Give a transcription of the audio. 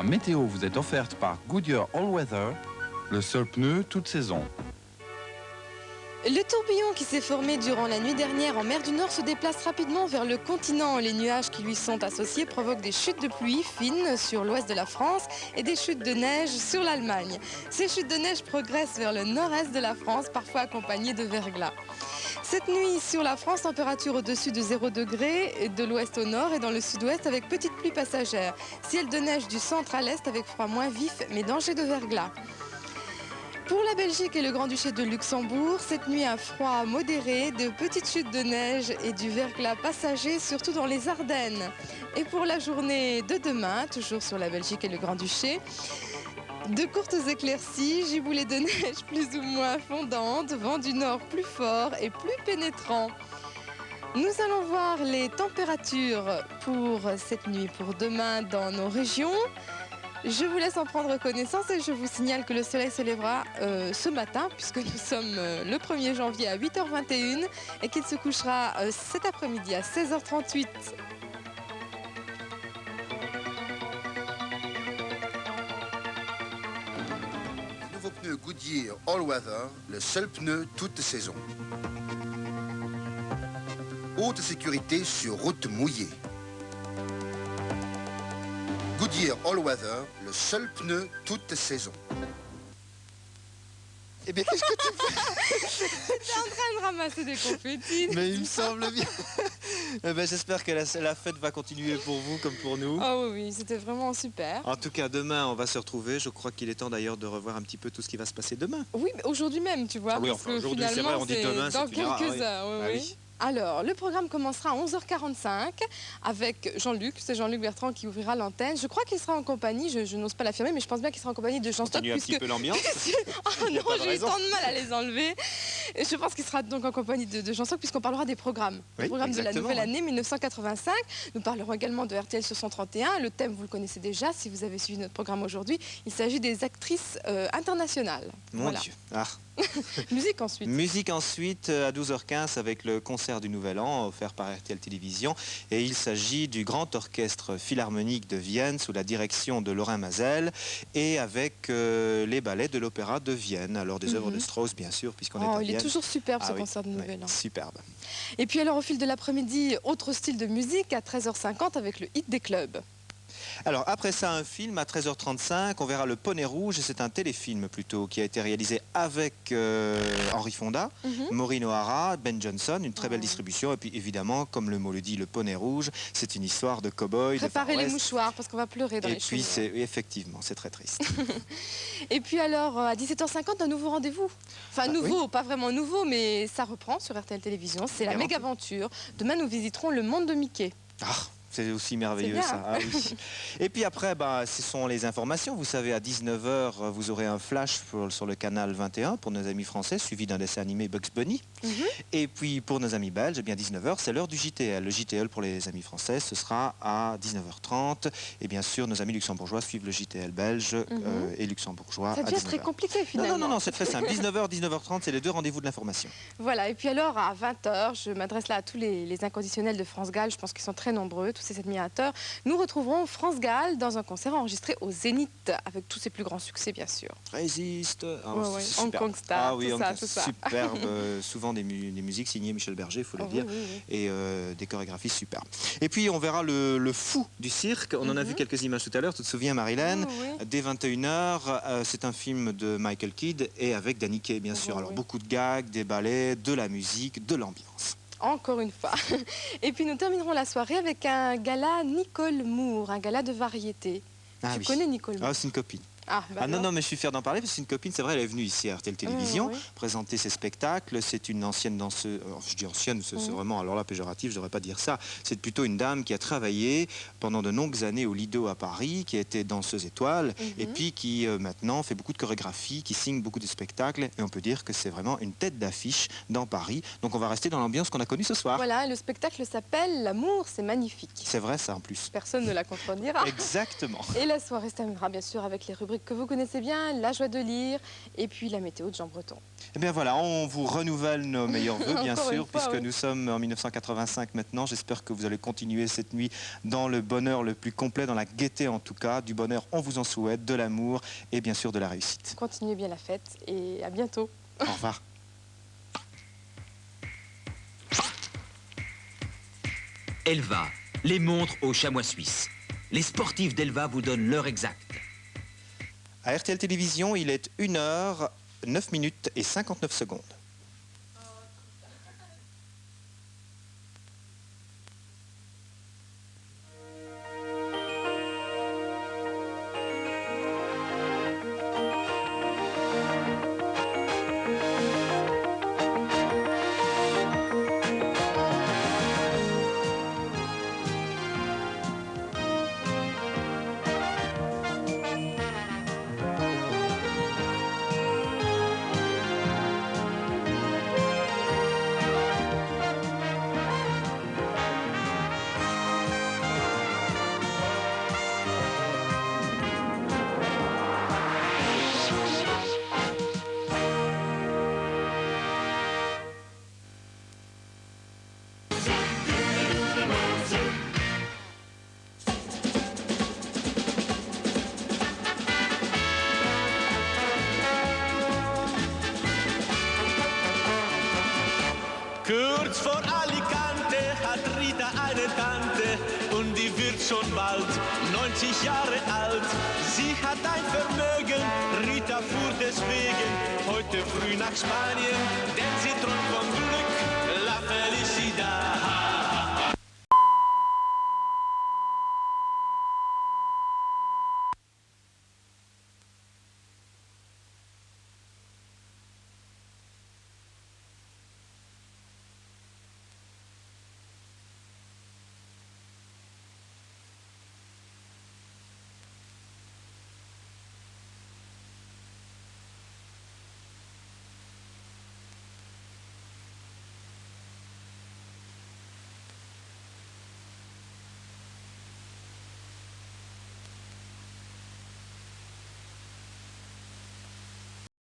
météo vous est offerte par Goodyear All Weather, le seul pneu toute saison. Le tourbillon qui s'est formé durant la nuit dernière en mer du Nord se déplace rapidement vers le continent. Les nuages qui lui sont associés provoquent des chutes de pluie fines sur l'ouest de la France et des chutes de neige sur l'Allemagne. Ces chutes de neige progressent vers le nord-est de la France, parfois accompagnées de verglas. Cette nuit sur la France, température au-dessus de 0 degré, de l'ouest au nord et dans le sud-ouest avec petite pluie passagère. Ciel de neige du centre à l'est avec froid moins vif mais danger de verglas. Pour la Belgique et le Grand-Duché de Luxembourg, cette nuit un froid modéré, de petites chutes de neige et du verglas passager, surtout dans les Ardennes. Et pour la journée de demain, toujours sur la Belgique et le Grand-Duché, de courtes éclaircies, giboulées de neige plus ou moins fondantes, vent du nord plus fort et plus pénétrant. Nous allons voir les températures pour cette nuit, pour demain dans nos régions. Je vous laisse en prendre connaissance et je vous signale que le soleil se lèvera ce matin puisque nous sommes le 1er janvier à 8h21 et qu'il se couchera cet après-midi à 16h38. Nouveau pneu Goodyear All Weather, le seul pneu toute saison. Haute sécurité sur route mouillée. Goodyear All Weather, le seul pneu toute saison. Eh bien, qu'est-ce que tu fais? J'étais en train de ramasser des confettis. Mais il me semble bien. Eh ben, j'espère que la fête va continuer pour vous comme pour nous. Oh oui, c'était vraiment super. En tout cas, demain, on va se retrouver. Je crois qu'il est temps d'ailleurs de revoir un petit peu tout ce qui va se passer demain. Oui, mais aujourd'hui même, tu vois. Ah oui, parce enfin, que aujourd'hui, c'est finalement, vrai, on dit demain, dans c'est une erreur. quelques heures. Oui, Ah oui. oui. Alors, le programme commencera à 11h45 avec Jean-Luc. C'est Jean-Luc Bertrand qui ouvrira l'antenne. Je crois qu'il sera en compagnie, je n'ose pas l'affirmer, mais je pense bien qu'il sera en compagnie de Jean Stock. Continue un petit peu l'ambiance. Oh non, j'ai eu tant de mal à les enlever. Et je pense qu'il sera donc en compagnie de Jean Stock puisqu'on parlera des programmes. Oui, Le programme de la exactement, nouvelle année 1985. Nous parlerons également de RTL sur 131. Le thème, vous le connaissez déjà si vous avez suivi notre programme aujourd'hui. Il s'agit des actrices internationales. Mon Dieu. Ah. Musique ensuite. Musique ensuite à 12h15 avec le concert du Nouvel An offert par RTL Télévision. Et il s'agit du Grand Orchestre Philharmonique de Vienne sous la direction de Lorin Maazel et avec les ballets de l'Opéra de Vienne. Alors des œuvres de Strauss bien sûr puisqu'on est à Il Vienne. est toujours superbe ce Ah oui, concert du Nouvel An. Superbe. Et puis alors au fil de l'après-midi, autre style de musique à 13h50 avec le hit des clubs. Alors après ça, un film à 13h35, on verra Le Poney Rouge, et c'est un téléfilm plutôt qui a été réalisé avec Henri Fonda, Maureen O'Hara, Ben Johnson, une très belle distribution, et puis évidemment, comme le mot le dit, Le Poney Rouge, c'est une histoire de cow-boy. Préparez les mouchoirs parce qu'on va pleurer dans les cheveux. Et puis c'est effectivement, c'est très triste. Et puis alors à 17h50, un nouveau rendez-vous. Enfin nouveau, pas vraiment nouveau, mais ça reprend sur RTL Télévision, c'est la Mégaventure. Demain nous visiterons le monde de Mickey. Ah. C'est aussi merveilleux ça. Ah, oui. Et puis après, ce sont les informations. Vous savez, à 19h, vous aurez un flash sur le canal 21 pour nos amis français, suivi d'un dessin animé Bugs Bunny. Et puis pour nos amis belges, eh bien 19h, c'est l'heure du JTL. Le JTL pour les amis français, ce sera à 19h30. Et bien sûr, nos amis luxembourgeois suivent le JTL belge et luxembourgeois. Ça devient très compliqué finalement. Non, c'est très simple. 19h, 19h30, c'est les deux rendez-vous de l'information. Voilà, et puis alors à 20h, je m'adresse là à tous les inconditionnels de France Gall, je pense qu'ils sont très nombreux, tous ces admirateurs. Nous retrouverons France Gall dans un concert enregistré au Zénith, avec tous ses plus grands succès bien sûr. Résiste, Hong Kong Star, ah oui, tout ça. Superbe, souvent des musiques signées Michel Berger, il faut le dire, et des chorégraphies superbes. Et puis on verra le fou du cirque, on en a vu quelques images tout à l'heure, tu te souviens Marilène, dès 21h, c'est un film de Michael Kidd et avec Danny Kaye bien sûr, alors beaucoup de gags, des ballets, de la musique, de l'ambiance. Encore une fois. Et puis nous terminerons la soirée avec un gala Nicole Moore, un gala de variété. Tu connais Nicole Moore? Ah, c'est une copine. Ah non, mais je suis fier d'en parler parce que c'est une copine, c'est vrai, elle est venue ici à RTL Télévision présenter ses spectacles. C'est une ancienne danseuse, je dis ancienne, c'est vraiment, alors là, péjoratif, je devrais pas dire ça. C'est plutôt une dame qui a travaillé pendant de longues années au Lido à Paris, qui a été danseuse étoile, et puis qui maintenant fait beaucoup de chorégraphie, qui signe beaucoup de spectacles, et on peut dire que c'est vraiment une tête d'affiche dans Paris. Donc on va rester dans l'ambiance qu'on a connue ce soir. Voilà, le spectacle s'appelle L'amour, c'est magnifique. C'est vrai ça en plus. Personne ne la contredira. Exactement. Et la soirée se terminera bien sûr avec les rubriques rubrique que vous connaissez bien, La joie de lire, et puis la météo de Jean Breton. Eh bien voilà, on vous renouvelle nos meilleurs vœux, bien Encore une sûr, fois, puisque oui. nous sommes en 1985 maintenant. J'espère que vous allez continuer cette nuit dans le bonheur le plus complet, dans la gaieté en tout cas. Du bonheur, on vous en souhaite, de l'amour et bien sûr de la réussite. Continuez bien la fête et à bientôt. Au revoir. Elva, les montres au chamois suisse. Les sportifs d'Elva vous donnent l'heure exacte. À RTL Télévision, il est 1h, 9 minutes et 59 secondes. Kurz vor Alicante hat Rita eine Tante und die wird schon bald 90 Jahre alt. Sie hat ein Vermögen, Rita fuhr deswegen heute früh nach Spanien, denn sie träumt von